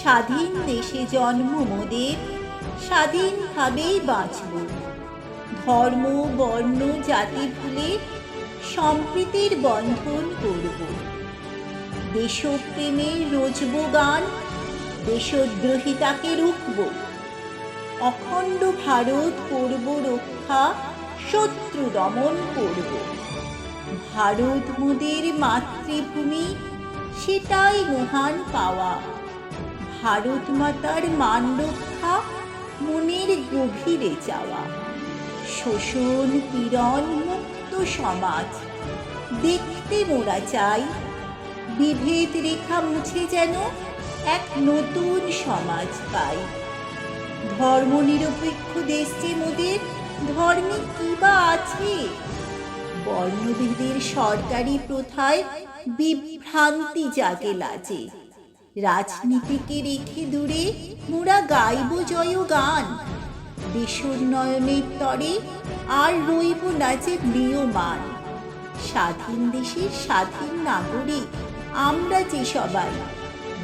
স্বাধীন দেশে জন্ম মোদের, স্বাধীনভাবেই বাঁচব। ধর্ম বর্ণ জাতি ভুলে সম্প্রীতির বন্ধন করব। দেশপ্রেমে রচব গান, দেশদ্রোহিতাকে রুখব। অখণ্ড ভারত করব রক্ষা, শত্রু দমন করব। ভারত মোদের মাতৃভূমি, সেটাই মহান পাওয়া। ভারত মাতার মান রক্ষা মনের গভীরে চাওয়া। শোষণ পীড়ন মুক্ত সমাজ দেখতে মোরা চাই। বিভেদ রেখা মুছে যেন এক নতুন সমাজ পাই। ধর্মনিরপেক্ষ দেশ যে মোদের, ধর্মে কি বা আছে? বর্ণভেদের সরকারি প্রথায় বিভ্রান্তি জাগে লাজে। রাজনীতিকে রেখে দূরে মোরা গাইব জয় গান। দেশোন্নয়নের তরে আর রইব না যে ম্রিয়মান। স্বাধীন দেশের স্বাধীন নাগরিক আমরা যে সবাই।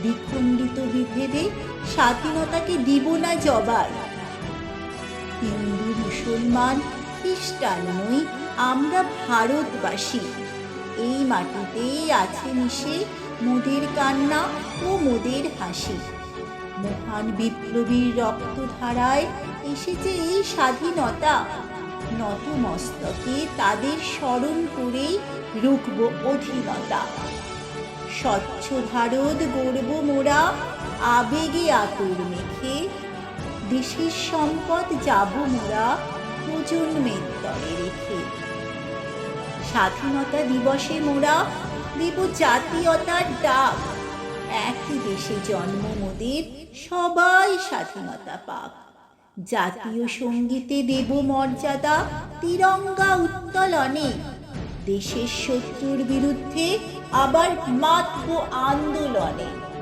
দ্বিখণ্ডিত বিভেদে স্বাধীনতাকে দিব না জবাই। হিন্দু মুসলমান খ্রিস্টান নই, আমরা ভারতবাসী। এই মাটিতেই আছে মিশে মোদের কান্না ও মোদের হাসি। মহান বিপ্লবীর রক্তধারায় এসেছে এই স্বাধীনতা। নতমস্তকে তাদের স্মরণ করেই রুখব অধীনতা। স্বচ্ছ ভারত গড়ব মোরা আবেগে আতর মেখে। দেশের সম্পদ যাব মোরা প্রজন্মের তরে রেখে। স্বাধীনতা দিবসে মোরা দেব জাতীয়তার ডাক। একই দেশে জন্ম মোদের, সবাই স্বাধীনতা পাক। জাতীয় সঙ্গীতে দেব মর্যাদা তিরঙ্গা উত্তোলনে। দেশের শত্রুর বিরুদ্ধে আবার মাতব আন্দোলনে।